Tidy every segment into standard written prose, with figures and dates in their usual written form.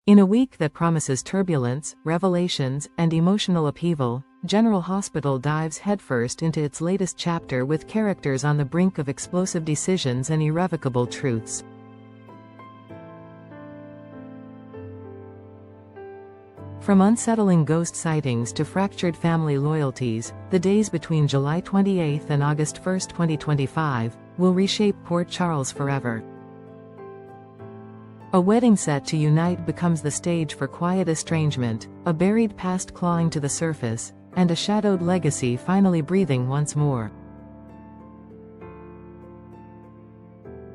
In a week that promises turbulence, revelations, and emotional upheaval, General Hospital dives headfirst into its latest chapter with characters on the brink of explosive decisions and irrevocable truths. From unsettling ghost sightings to fractured family loyalties, the days between July 28 and August 1, 2025, will reshape Port Charles forever. A wedding set to unite becomes the stage for quiet estrangement, a buried past clawing to the surface, and a shadowed legacy finally breathing once more.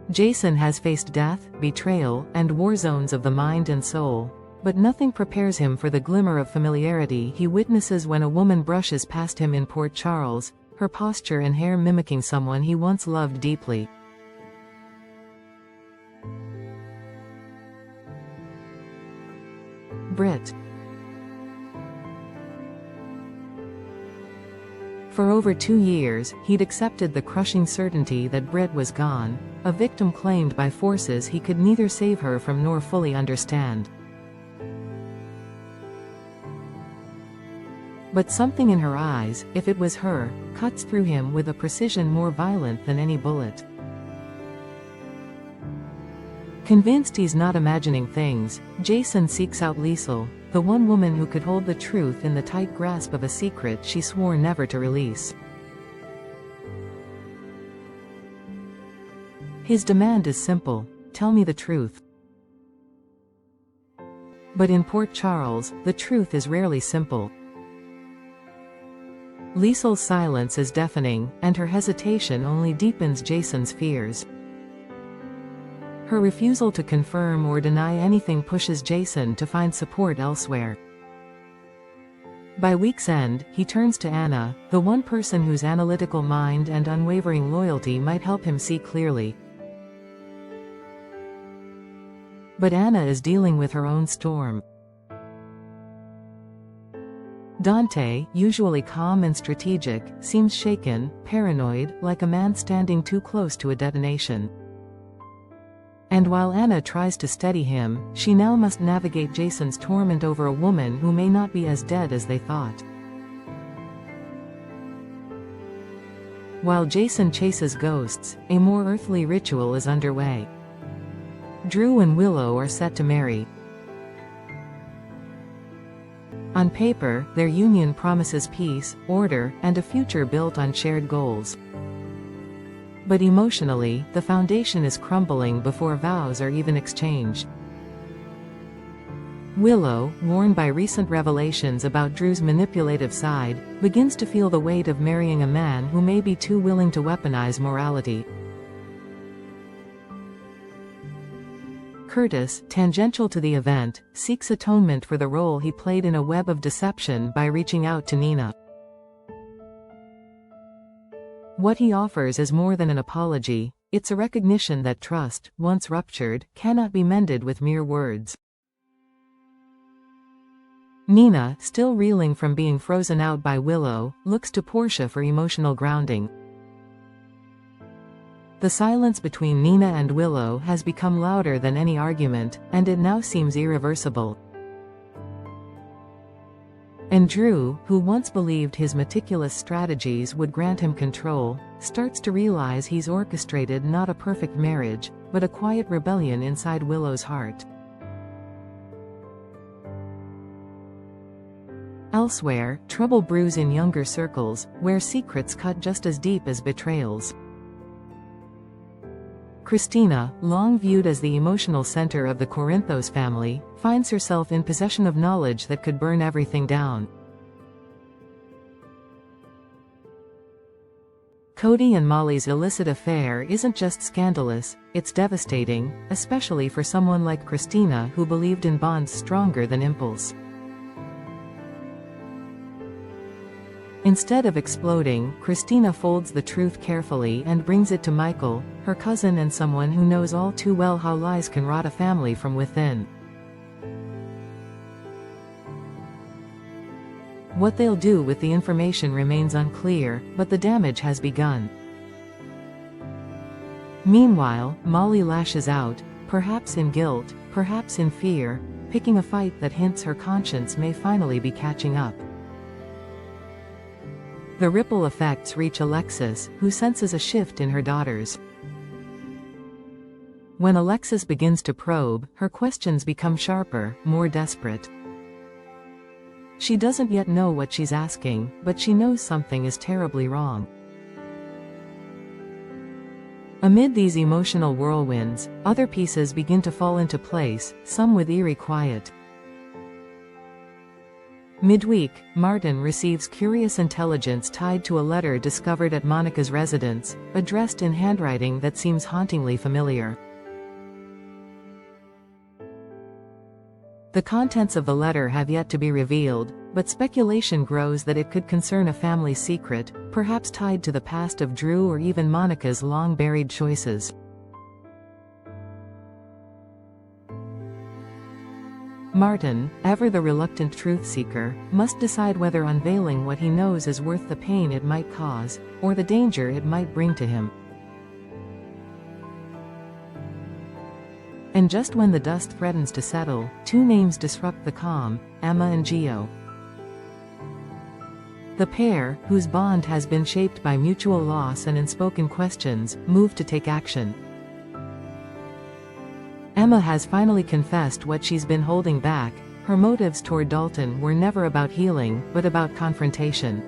Jason has faced death, betrayal, and war zones of the mind and soul, but nothing prepares him for the glimmer of familiarity he witnesses when a woman brushes past him in Port Charles, her posture and hair mimicking someone he once loved deeply. Britt. For over 2 years, he'd accepted the crushing certainty that Britt was gone, a victim claimed by forces he could neither save her from nor fully understand. But something in her eyes, if it was her, cuts through him with a precision more violent than any bullet. Convinced he's not imagining things, Jason seeks out Liesl, the one woman who could hold the truth in the tight grasp of a secret she swore never to release. His demand is simple: tell me the truth. But in Port Charles, the truth is rarely simple. Liesl's silence is deafening, and her hesitation only deepens Jason's fears. Her refusal to confirm or deny anything pushes Jason to find support elsewhere. By week's end, he turns to Anna, the one person whose analytical mind and unwavering loyalty might help him see clearly. But Anna is dealing with her own storm. Dante, usually calm and strategic, seems shaken, paranoid, like a man standing too close to a detonation. And while Anna tries to steady him, she now must navigate Jason's torment over a woman who may not be as dead as they thought. While Jason chases ghosts, a more earthly ritual is underway. Drew and Willow are set to marry. On paper, their union promises peace, order, and a future built on shared goals. But emotionally, the foundation is crumbling before vows are even exchanged. Willow, warned by recent revelations about Drew's manipulative side, begins to feel the weight of marrying a man who may be too willing to weaponize morality. Curtis, tangential to the event, seeks atonement for the role he played in a web of deception by reaching out to Nina. What he offers is more than an apology, it's a recognition that trust, once ruptured, cannot be mended with mere words. Nina, still reeling from being frozen out by Willow, looks to Portia for emotional grounding. The silence between Nina and Willow has become louder than any argument, and it now seems irreversible. And Drew, who once believed his meticulous strategies would grant him control, starts to realize he's orchestrated not a perfect marriage, but a quiet rebellion inside Willow's heart. Elsewhere, trouble brews in younger circles, where secrets cut just as deep as betrayals. Christina, long viewed as the emotional center of the Corinthos family, finds herself in possession of knowledge that could burn everything down. Cody and Molly's illicit affair isn't just scandalous, it's devastating, especially for someone like Christina who believed in bonds stronger than impulse. Instead of exploding, Christina folds the truth carefully and brings it to Michael, her cousin and someone who knows all too well how lies can rot a family from within. What they'll do with the information remains unclear, but the damage has begun. Meanwhile, Molly lashes out, perhaps in guilt, perhaps in fear, picking a fight that hints her conscience may finally be catching up. The ripple effects reach Alexis, who senses a shift in her daughters. When Alexis begins to probe, her questions become sharper, more desperate. She doesn't yet know what she's asking, but she knows something is terribly wrong. Amid these emotional whirlwinds, other pieces begin to fall into place, some with eerie quiet. Midweek, Martin receives curious intelligence tied to a letter discovered at Monica's residence, addressed in handwriting that seems hauntingly familiar. The contents of the letter have yet to be revealed, but speculation grows that it could concern a family secret, perhaps tied to the past of Drew or even Monica's long-buried choices. Martin, ever the reluctant truth-seeker, must decide whether unveiling what he knows is worth the pain it might cause, or the danger it might bring to him. And just when the dust threatens to settle, two names disrupt the calm: Emma and Gio. The pair, whose bond has been shaped by mutual loss and unspoken questions, move to take action. Emma has finally confessed what she's been holding back. Her motives toward Dalton were never about healing, but about confrontation.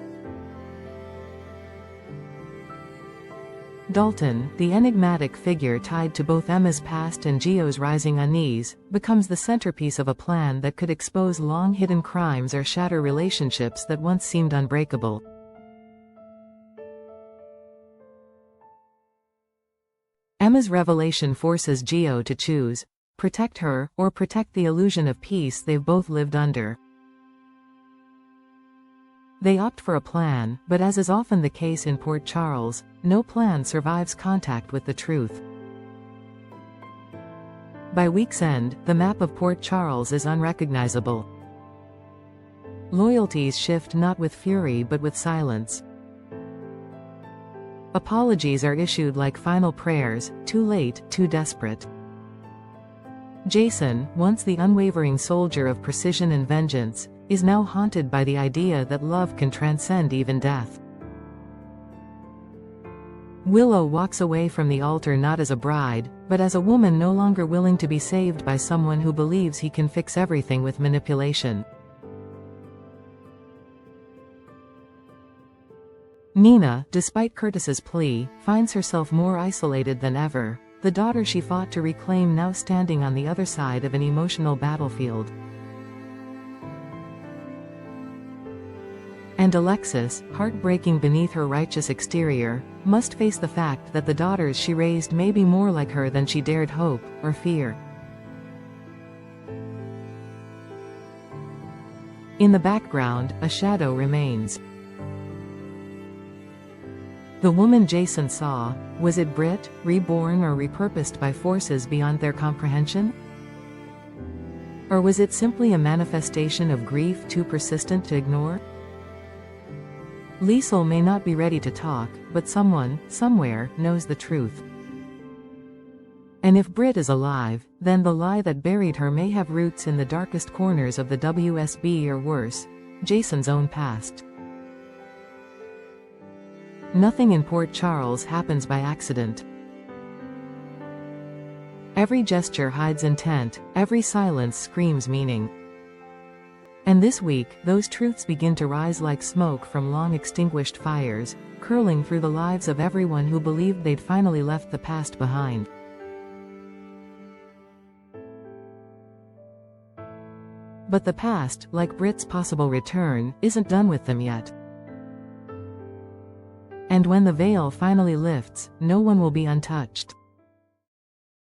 Dalton, the enigmatic figure tied to both Emma's past and Gio's rising unease, becomes the centerpiece of a plan that could expose long-hidden crimes or shatter relationships that once seemed unbreakable. Emma's revelation forces Gio to choose: protect her, or protect the illusion of peace they've both lived under. They opt for a plan, but as is often the case in Port Charles, no plan survives contact with the truth. By week's end, the map of Port Charles is unrecognizable. Loyalties shift not with fury but with silence. Apologies are issued like final prayers, too late, too desperate. Jason, once the unwavering soldier of precision and vengeance, is now haunted by the idea that love can transcend even death. Willow walks away from the altar not as a bride, but as a woman no longer willing to be saved by someone who believes he can fix everything with manipulation. Nina, despite Curtis's plea, finds herself more isolated than ever, the daughter she fought to reclaim now standing on the other side of an emotional battlefield. And Alexis, heartbreaking beneath her righteous exterior, must face the fact that the daughters she raised may be more like her than she dared hope, or fear. In the background, a shadow remains. The woman Jason saw, was it Brit, reborn or repurposed by forces beyond their comprehension? Or was it simply a manifestation of grief too persistent to ignore? Liesl may not be ready to talk, but someone, somewhere, knows the truth. And if Brit is alive, then the lie that buried her may have roots in the darkest corners of the WSB, or worse, Jason's own past. Nothing in Port Charles happens by accident. Every gesture hides intent, every silence screams meaning. And this week, those truths begin to rise like smoke from long-extinguished fires, curling through the lives of everyone who believed they'd finally left the past behind. But the past, like Brit's possible return, isn't done with them yet. And when the veil finally lifts, no one will be untouched.